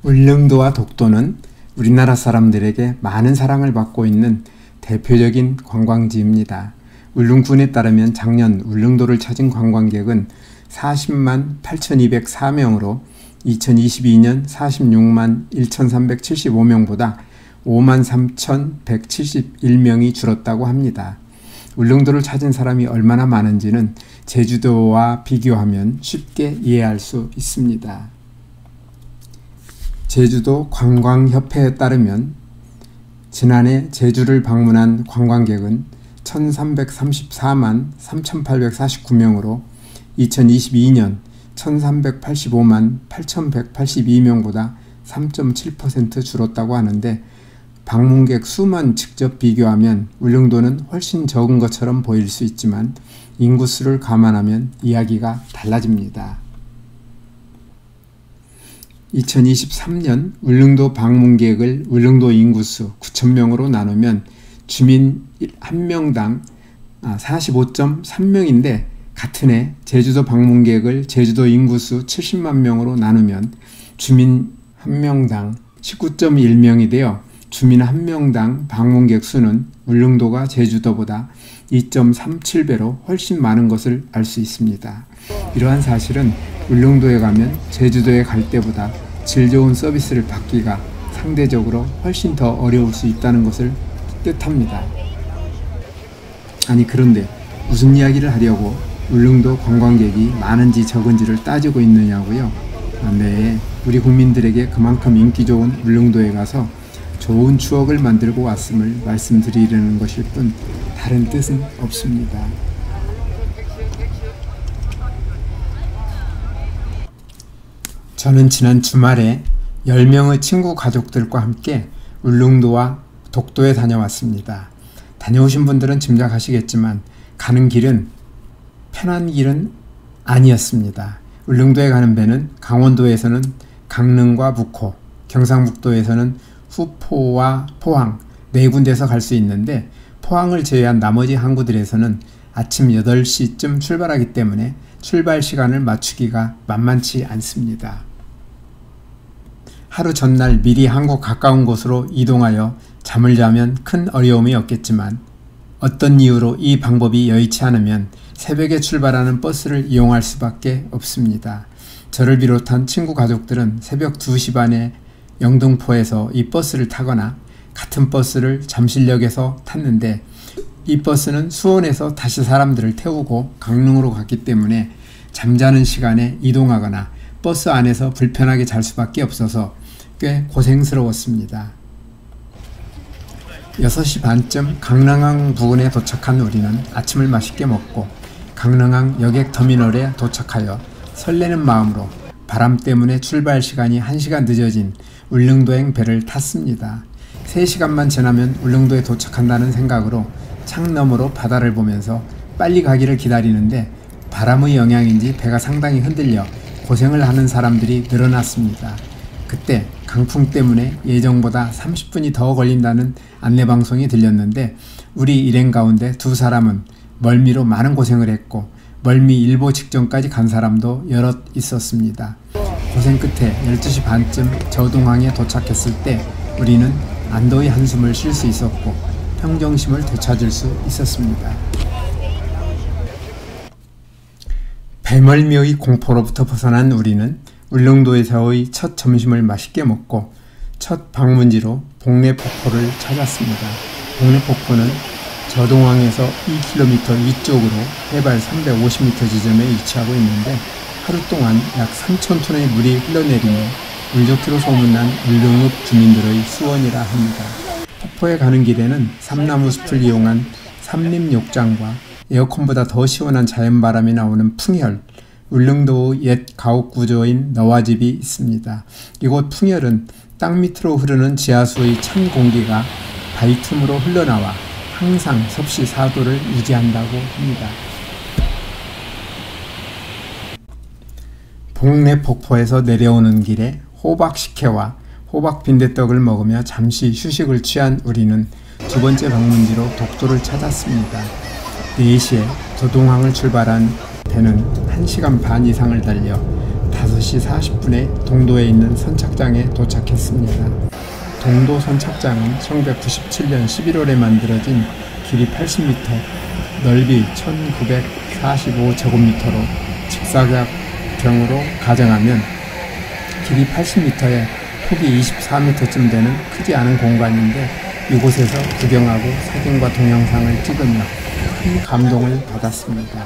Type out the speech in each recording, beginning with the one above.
울릉도와 독도는 우리나라 사람들에게 많은 사랑을 받고 있는 대표적인 관광지입니다. 울릉군에 따르면 작년 울릉도를 찾은 관광객은 40만 8,204명으로 2022년 46만 1,375명보다 5만 3,171명이 줄었다고 합니다. 울릉도를 찾은 사람이 얼마나 많은지는 제주도와 비교하면 쉽게 이해할 수 있습니다. 제주도 관광협회에 따르면 지난해 제주를 방문한 관광객은 1334만 3849명으로 2022년 1385만 8182명보다 3.7% 줄었다고 하는데, 방문객 수만 직접 비교하면 울릉도는 훨씬 적은 것처럼 보일 수 있지만 인구수를 감안하면 이야기가 달라집니다. 2023년 울릉도 방문객을 울릉도 인구수 9,000명으로 나누면 주민 1명당 45.3명인데, 같은 해 제주도 방문객을 제주도 인구수 70만 명으로 나누면 주민 1명당 19.1명이 되어 주민 1명당 방문객 수는 울릉도가 제주도보다 2.37배로 훨씬 많은 것을 알 수 있습니다. 이러한 사실은 울릉도에 가면 제주도에 갈 때보다 질 좋은 서비스를 받기가 상대적으로 훨씬 더 어려울 수 있다는 것을 뜻합니다. 아니, 그런데 무슨 이야기를 하려고 울릉도 관광객이 많은지 적은지를 따지고 있느냐고요? 네, 우리 국민들에게 그만큼 인기 좋은 울릉도에 가서 좋은 추억을 만들고 왔음을 말씀드리려는 것일 뿐 다른 뜻은 없습니다. 저는 지난 주말에 10명의 친구 가족들과 함께 울릉도와 독도에 다녀왔습니다. 다녀오신 분들은 짐작하시겠지만 가는 길은 편한 길은 아니었습니다. 울릉도에 가는 배는 강원도에서는 강릉과 묵호, 경상북도에서는 후포와 포항 네 군데서 갈 수 있는데, 포항을 제외한 나머지 항구들에서는 아침 8시쯤 출발하기 때문에 출발 시간을 맞추기가 만만치 않습니다. 하루 전날 미리 항구 가까운 곳으로 이동하여 잠을 자면 큰 어려움이 없겠지만, 어떤 이유로 이 방법이 여의치 않으면 새벽에 출발하는 버스를 이용할 수밖에 없습니다. 저를 비롯한 친구 가족들은 새벽 2시 반에 영등포에서 이 버스를 타거나 같은 버스를 잠실역에서 탔는데, 이 버스는 수원에서 다시 사람들을 태우고 강릉으로 갔기 때문에 잠자는 시간에 이동하거나 버스 안에서 불편하게 잘 수밖에 없어서 꽤 고생스러웠습니다. 6시 반쯤 강릉항 부근에 도착한 우리는 아침을 맛있게 먹고 강릉항 여객터미널에 도착하여 설레는 마음으로 바람 때문에 출발 시간이 1시간 늦어진 울릉도행 배를 탔습니다. 3시간만 지나면 울릉도에 도착한다는 생각으로 창 너머로 바다를 보면서 빨리 가기를 기다리는데, 바람의 영향인지 배가 상당히 흔들려 고생을 하는 사람들이 늘어났습니다. 그때 강풍 때문에 예정보다 30분이 더 걸린다는 안내방송이 들렸는데, 우리 일행 가운데 2사람은 멀미로 많은 고생을 했고 멀미 일보 직전까지 간 사람도 여럿 있었습니다. 고생 끝에 12시 반쯤 저동항에 도착했을 때 우리는 안도의 한숨을 쉴 수 있었고 평정심을 되찾을 수 있었습니다. 배멀미의 공포로부터 벗어난 우리는 울릉도에서의 첫 점심을 맛있게 먹고 첫 방문지로 복례폭포를 찾았습니다. 복례폭포는 저동항에서 2km 위쪽으로 해발 350m 지점에 위치하고 있는데, 하루 동안 약 3,000톤의 물이 흘러내리며 물 좋기로 소문난 울릉읍 주민들의 수원이라 합니다. 폭포에 가는 길에는 삼나무 숲을 이용한 삼림욕장과 에어컨보다 더 시원한 자연바람이 나오는 풍혈, 울릉도의 옛 가옥 구조인 너와집이 있습니다. 이곳 풍혈은 땅 밑으로 흐르는 지하수의 찬 공기가 바위 틈으로 흘러나와 항상 섭씨 4도를 유지한다고 합니다. 복례폭포에서 내려오는 길에 호박식혜와 호박빈대떡을 먹으며 잠시 휴식을 취한 우리는 두 번째 방문지로 독도를 찾았습니다. 4시에 저동항을 출발한 배는 1시간 반 이상을 달려 5시 40분에 동도에 있는 선착장에 도착했습니다. 동도 선착장은 1997년 11월에 만들어진 길이 80m, 넓이 1945제곱미터로 직사각형으로 가정하면 길이 80m에 폭이 24m쯤 되는 크지 않은 공간인데, 이곳에서 구경하고 사진과 동영상을 찍으며 큰 감동을 받았습니다.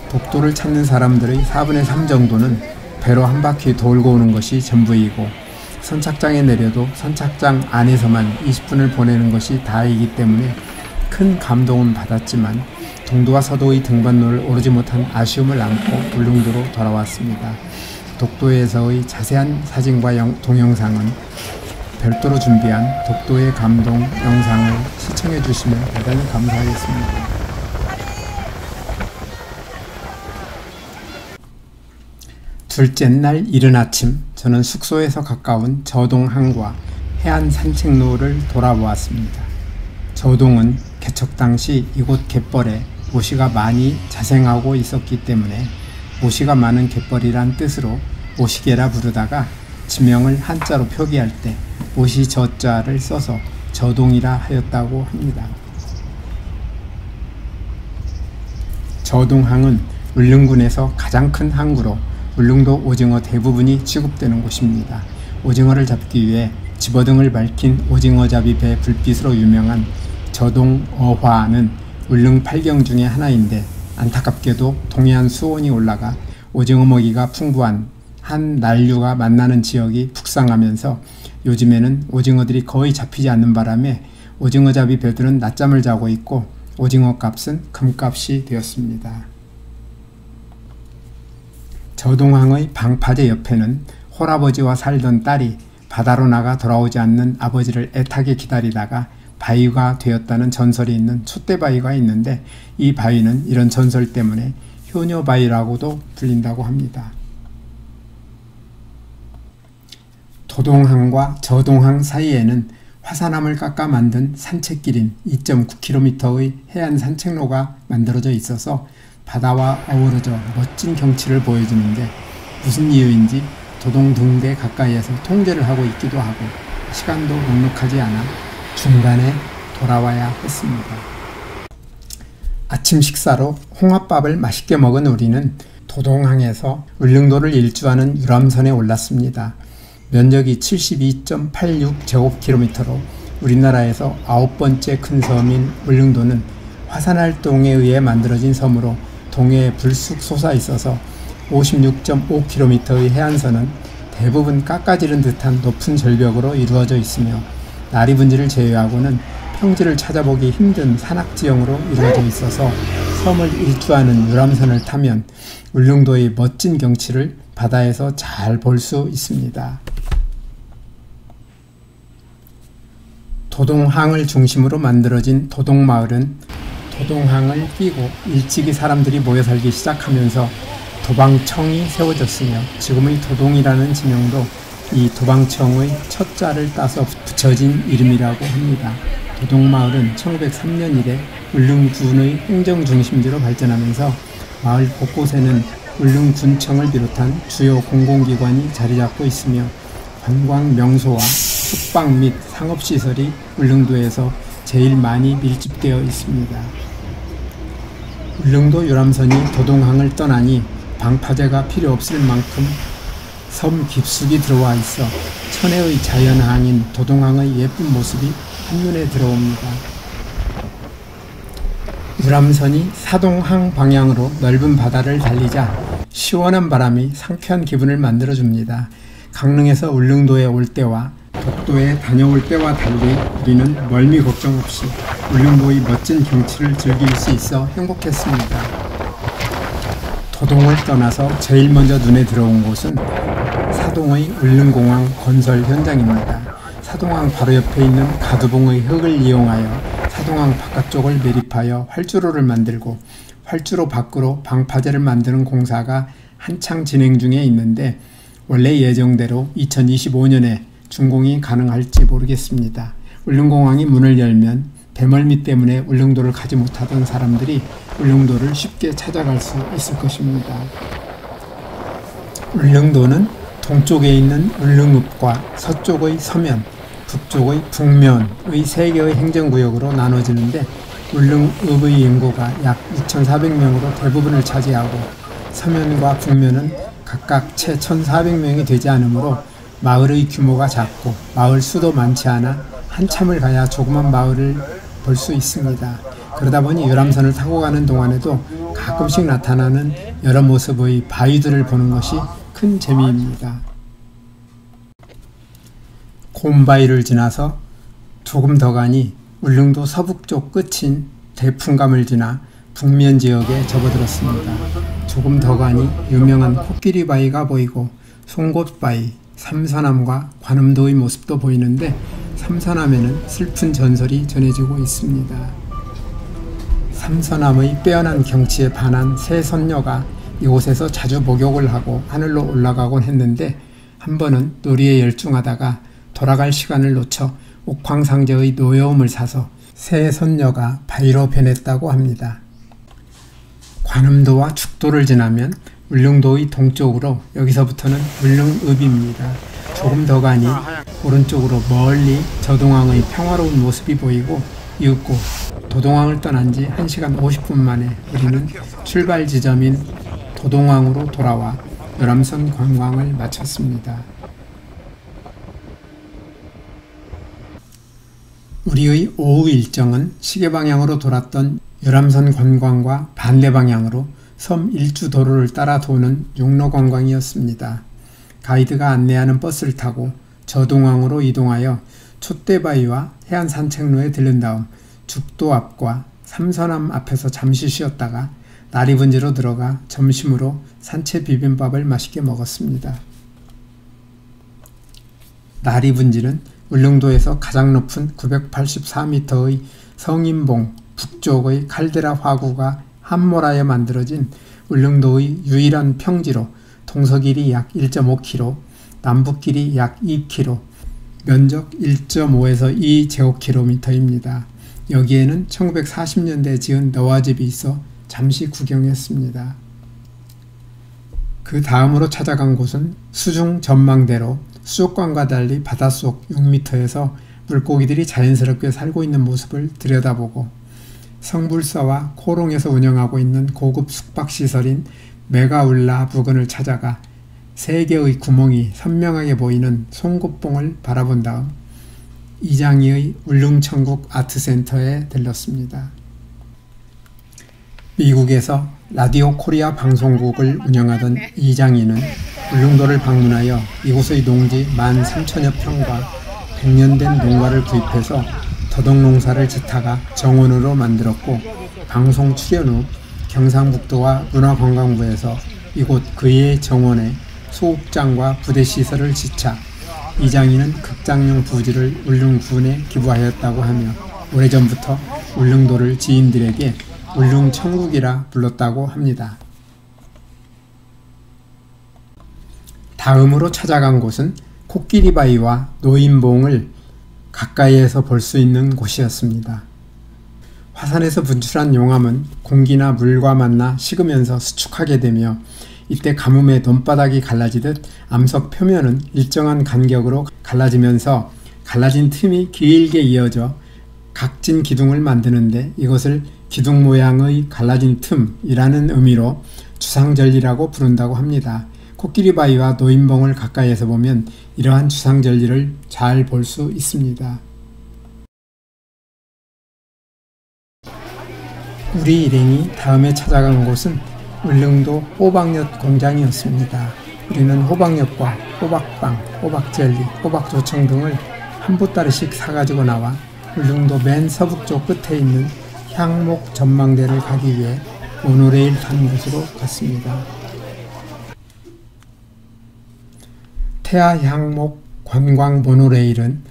독도를 찾는 사람들의 4분의 3 정도는 배로 한 바퀴 돌고 오는 것이 전부이고, 선착장에 내려도 선착장 안에서만 20분을 보내는 것이 다이기 때문에 큰 감동은 받았지만 동도와 서도의 등반로를 오르지 못한 아쉬움을 안고 울릉도로 돌아왔습니다. 독도에서의 자세한 사진과 동영상은 별도로 준비한 독도의 감동 영상을 시청해 주시면 대단히 감사하겠습니다. 둘째 날 이른 아침, 저는 숙소에서 가까운 저동항과 해안 산책로를 돌아보았습니다. 저동은 개척 당시 이곳 갯벌에 모시가 많이 자생하고 있었기 때문에 모시가 많은 갯벌이란 뜻으로 모시개라 부르다가 지명을 한자로 표기할 때 모시 저자를 써서 저동이라 하였다고 합니다. 저동항은 울릉군에서 가장 큰 항구로 울릉도 오징어 대부분이 취급되는 곳입니다. 오징어를 잡기 위해 집어등을 밝힌 오징어잡이 배 불빛으로 유명한 저동어화는 울릉 8경 중에 하나인데, 안타깝게도 동해안 수온이 올라가 오징어 먹이가 풍부한 한 난류가 만나는 지역이 북상하면서 요즘에는 오징어들이 거의 잡히지 않는 바람에 오징어잡이 배들은 낮잠을 자고 있고 오징어 값은 금값이 되었습니다. 저동항의 방파제 옆에는 홀아버지와 살던 딸이 바다로 나가 돌아오지 않는 아버지를 애타게 기다리다가 바위가 되었다는 전설이 있는 촛대바위가 있는데, 이 바위는 이런 전설 때문에 효녀바위라고도 불린다고 합니다. 도동항과 저동항 사이에는 화산암을 깎아 만든 산책길인 2.9km의 해안 산책로가 만들어져 있어서 바다와 어우러져 멋진 경치를 보여주는데, 무슨 이유인지 도동 등대 가까이에서 통제를 하고 있기도 하고 시간도 넉넉하지 않아 중간에 돌아와야 했습니다. 아침 식사로 홍합밥을 맛있게 먹은 우리는 도동항에서 울릉도를 일주하는 유람선에 올랐습니다. 면적이 72.86제곱킬로미터로 우리나라에서 9번째 큰 섬인 울릉도는 화산활동에 의해 만들어진 섬으로 동해에 불쑥 솟아 있어서 56.5km의 해안선은 대부분 깎아지른 듯한 높은 절벽으로 이루어져 있으며, 나리분지를 제외하고는 평지를 찾아보기 힘든 산악지형으로 이루어져 있어서 섬을 일주하는 유람선을 타면 울릉도의 멋진 경치를 바다에서 잘 볼 수 있습니다. 도동항을 중심으로 만들어진 도동마을은 도동항을 끼고 일찍이 사람들이 모여 살기 시작하면서 도방청이 세워졌으며, 지금의 도동이라는 지명도 이 도방청의 첫 자를 따서 붙여진 이름이라고 합니다. 도동마을은 1903년 이래 울릉군의 행정중심지로 발전하면서 마을 곳곳에는 울릉군청을 비롯한 주요 공공기관이 자리잡고 있으며, 관광 명소와 숙박 및 상업시설이 울릉도에서 제일 많이 밀집되어 있습니다. 울릉도 유람선이 도동항을 떠나니 방파제가 필요 없을 만큼 섬 깊숙이 들어와 있어 천혜의 자연항인 도동항의 예쁜 모습이 한눈에 들어옵니다. 유람선이 사동항 방향으로 넓은 바다를 달리자 시원한 바람이 상쾌한 기분을 만들어줍니다. 강릉에서 울릉도에 올 때와 독도에 다녀올 때와 달리 우리는 멀미 걱정 없이 울릉도의 멋진 경치를 즐길 수 있어 행복했습니다. 도동을 떠나서 제일 먼저 눈에 들어온 곳은 사동의 울릉공항 건설 현장입니다. 사동항 바로 옆에 있는 가두봉의 흙을 이용하여 사동항 바깥쪽을 매립하여 활주로를 만들고 활주로 밖으로 방파제를 만드는 공사가 한창 진행 중에 있는데, 원래 예정대로 2025년에 준공이 가능할지 모르겠습니다. 울릉공항이 문을 열면 배멀미 때문에 울릉도를 가지 못하던 사람들이 울릉도를 쉽게 찾아갈 수 있을 것입니다. 울릉도는 동쪽에 있는 울릉읍과 서쪽의 서면, 북쪽의 북면의 3개의 행정구역으로 나눠지는데 울릉읍의 인구가 약 2,400명으로 대부분을 차지하고 서면과 북면은 각각 채 1,400명이 되지 않으므로 마을의 규모가 작고 마을 수도 많지 않아 한참을 가야 조그만 마을을 볼 수 있습니다. 그러다 보니 유람선을 타고 가는 동안에도 가끔씩 나타나는 여러 모습의 바위들을 보는 것이 큰 재미입니다. 곰바위를 지나서 조금 더 가니 울릉도 서북쪽 끝인 대풍감을 지나 북면 지역에 접어들었습니다. 조금 더 가니 유명한 코끼리 바위가 보이고 송곳바위, 삼서남과 관음도의 모습도 보이는데 삼서남에는 슬픈 전설이 전해지고 있습니다. 삼서남의 빼어난 경치에 반한 세 선녀가 이곳에서 자주 목욕을 하고 하늘로 올라가곤 했는데 한 번은 놀이에 열중하다가 돌아갈 시간을 놓쳐 옥황상제의 노여움을 사서 세 선녀가 바위로 변했다고 합니다. 관음도와 죽도를 지나면 울릉도의 동쪽으로 여기서부터는 울릉읍입니다. 조금 더 가니 오른쪽으로 멀리 저동항의 평화로운 모습이 보이고 이윽고 도동항을 떠난 지 1시간 50분 만에 우리는 출발 지점인 도동항으로 돌아와 유람선 관광을 마쳤습니다. 우리의 오후 일정은 시계 방향으로 돌았던 유람선 관광과 반대 방향으로 섬 일주 도로를 따라 도는 육로 관광이었습니다. 가이드가 안내하는 버스를 타고 저동항으로 이동하여 촛대바위와 해안 산책로에 들른 다음 죽도 앞과 삼서남 앞에서 잠시 쉬었다가 나리분지로 들어가 점심으로 산채 비빔밥을 맛있게 먹었습니다. 나리분지는 울릉도에서 가장 높은 984m의 성인봉 북쪽의 칼데라 화구가 함몰하여 만들어진 울릉도의 유일한 평지로 동서길이 약 1.5km, 남북길이 약 2km, 면적 1.5에서 2제곱킬로미터입니다. 여기에는 1940년대에 지은 너와집이 있어 잠시 구경했습니다. 그 다음으로 찾아간 곳은 수중 전망대로 수족관과 달리 바닷속 6m에서 물고기들이 자연스럽게 살고 있는 모습을 들여다보고 성불사와 코롱에서 운영하고 있는 고급 숙박시설인 메가울라 부근을 찾아가 3개의 구멍이 선명하게 보이는 송곳봉을 바라본 다음 이장희의 울릉천국 아트센터에 들렀습니다. 미국에서 라디오 코리아 방송국을 운영하던 이장희는 울릉도를 방문하여 이곳의 농지 13,000여 평과 100년 된 농가를 구입해서 더덕농사를 짓다가 정원으로 만들었고 방송 출연 후 경상북도와 문화관광부에서 이곳 그의 정원에 소극장과 부대시설을 지차 이장희는 극장용 부지를 울릉군에 기부하였다고 하며 오래전부터 울릉도를 지인들에게 울릉천국이라 불렀다고 합니다. 다음으로 찾아간 곳은 코끼리바위와 노인봉을 가까이에서 볼 수 있는 곳이었습니다. 화산에서 분출한 용암은 공기나 물과 만나 식으면서 수축하게 되며 이때 가뭄에 논바닥이 갈라지듯 암석 표면은 일정한 간격으로 갈라지면서 갈라진 틈이 길게 이어져 각진 기둥을 만드는데 이것을 기둥 모양의 갈라진 틈이라는 의미로 주상절리라고 부른다고 합니다. 코끼리바위와 노인봉을 가까이에서 보면 이러한 주상절리를 잘 볼 수 있습니다. 우리 일행이 다음에 찾아간 곳은 울릉도 호박엿 공장이었습니다. 우리는 호박엿과 호박빵, 호박젤리, 호박조청 등을 한 보따리씩 사가지고 나와 울릉도 맨 서북쪽 끝에 있는 향목 전망대를 가기 위해 모노레일 타는 곳으로 갔습니다. 태아향목 관광 모노레일은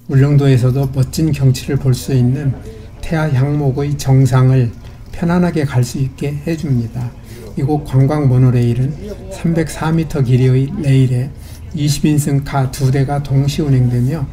울릉도에서도 멋진 경치를 볼 수 있는 태아향목의 정상을 편안하게 갈 수 있게 해줍니다. 이곳 관광 모노레일은 304m 길이의 레일에 20인승 카 2대가 동시 운행되며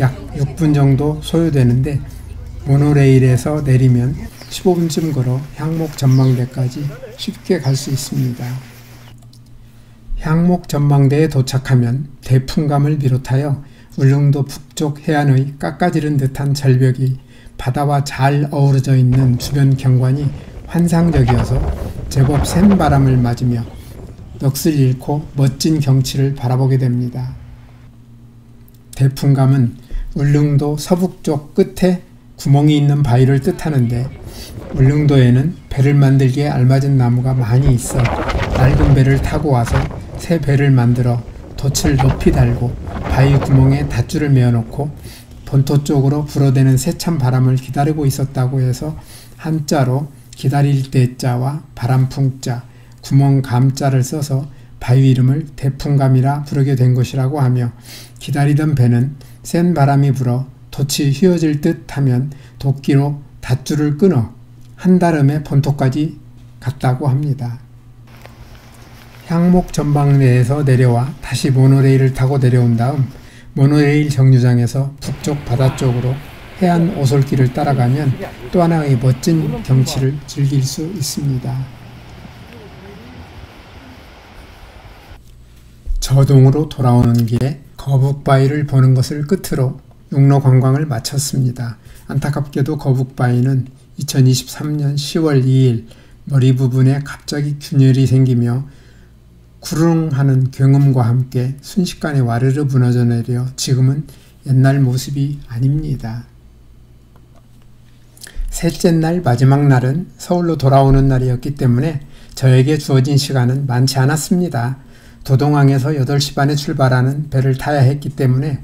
약 6분 정도 소요되는데 모노레일에서 내리면 15분쯤 걸어 향목 전망대까지 쉽게 갈 수 있습니다. 향목 전망대에 도착하면 대풍감을 비롯하여 울릉도 북쪽 해안의 깎아지른 듯한 절벽이 바다와 잘 어우러져 있는 주변 경관이 환상적이어서 제법 센 바람을 맞으며 넋을 잃고 멋진 경치를 바라보게 됩니다. 대풍감은 울릉도 서북쪽 끝에 구멍이 있는 바위를 뜻하는데 울릉도에는 배를 만들기에 알맞은 나무가 많이 있어 낡은 배를 타고 와서 새 배를 만들어 돛을 높이 달고 바위 구멍에 닷줄을 메어놓고 본토 쪽으로 불어대는 세찬 바람을 기다리고 있었다고 해서 한자로 기다릴 때자와 바람풍자, 구멍감자를 써서 바위 이름을 대풍감이라 부르게 된 것이라고 하며 기다리던 배는 센 바람이 불어 돛이 휘어질 듯 하면 도끼로 닷줄을 끊어 한달음에 본토까지 갔다고 합니다. 향목 전망대에서 내려와 다시 모노레일을 타고 내려온 다음 모노레일 정류장에서 북쪽 바다 쪽으로 해안 오솔길을 따라가면 또 하나의 멋진 경치를 즐길 수 있습니다. 저동으로 돌아오는 길에 거북바위를 보는 것을 끝으로 육로 관광을 마쳤습니다. 안타깝게도 거북바위는 2023년 10월 2일 머리 부분에 갑자기 균열이 생기며 구릉하는 굉음과 함께 순식간에 와르르 무너져 내려 지금은 옛날 모습이 아닙니다. 셋째 날 마지막 날은 서울로 돌아오는 날이었기 때문에 저에게 주어진 시간은 많지 않았습니다. 도동항에서 8시 반에 출발하는 배를 타야 했기 때문에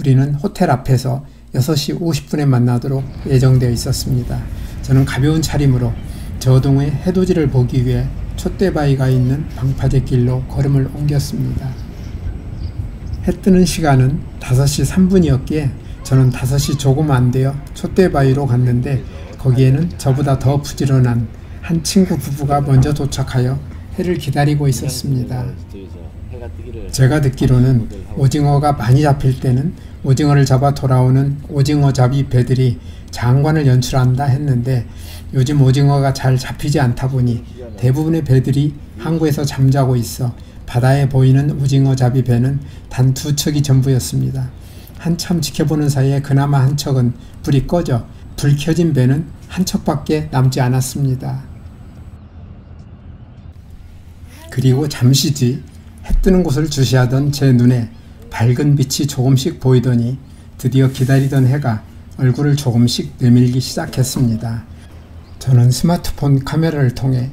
우리는 호텔 앞에서 6시 50분에 만나도록 예정되어 있었습니다. 저는 가벼운 차림으로 저동의 해돋이를 보기 위해 촛대바위가 있는 방파제 길로 걸음을 옮겼습니다. 해 뜨는 시간은 5시 3분이었기에 저는 5시 조금 안 되어 촛대바위로 갔는데 거기에는 저보다 더 부지런한 한 친구 부부가 먼저 도착하여 해를 기다리고 있었습니다. 제가 듣기로는 오징어가 많이 잡힐 때는 오징어를 잡아 돌아오는 오징어잡이 배들이 장관을 연출한다 했는데 요즘 오징어가 잘 잡히지 않다 보니 대부분의 배들이 항구에서 잠자고 있어 바다에 보이는 오징어잡이 배는 단 2척이 전부였습니다. 한참 지켜보는 사이에 그나마 한 척은 불이 꺼져 불 켜진 배는 한 척밖에 남지 않았습니다. 그리고 잠시 뒤 해 뜨는 곳을 주시하던 제 눈에 밝은 빛이 조금씩 보이더니 드디어 기다리던 해가 얼굴을 조금씩 내밀기 시작했습니다. 저는 스마트폰 카메라를 통해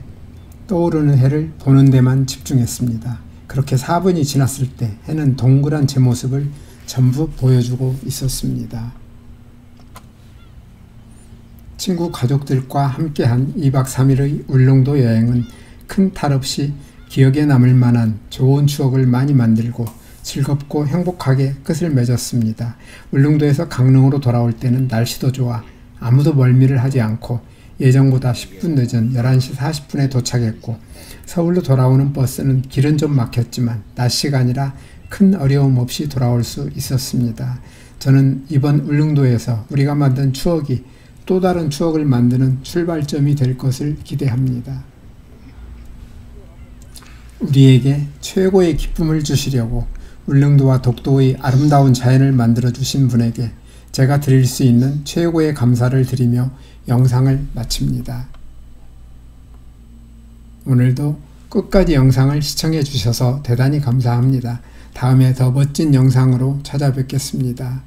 떠오르는 해를 보는 데만 집중했습니다. 그렇게 4분이 지났을 때 해는 동그란 제 모습을 전부 보여주고 있었습니다. 친구 가족들과 함께한 2박 3일의 울릉도 여행은 큰 탈 없이 기억에 남을 만한 좋은 추억을 많이 만들고 즐겁고 행복하게 끝을 맺었습니다. 울릉도에서 강릉으로 돌아올 때는 날씨도 좋아 아무도 멀미를 하지 않고 예정보다 10분 늦은 11시 40분에 도착했고 서울로 돌아오는 버스는 길은 좀 막혔지만 낮 시간이라 큰 어려움 없이 돌아올 수 있었습니다. 저는 이번 울릉도에서 우리가 만든 추억이 또 다른 추억을 만드는 출발점이 될 것을 기대합니다. 우리에게 최고의 기쁨을 주시려고 울릉도와 독도의 아름다운 자연을 만들어 주신 분에게 제가 드릴 수 있는 최고의 감사를 드리며 영상을 마칩니다. 오늘도 끝까지 영상을 시청해 주셔서 대단히 감사합니다. 다음에 더 멋진 영상으로 찾아뵙겠습니다.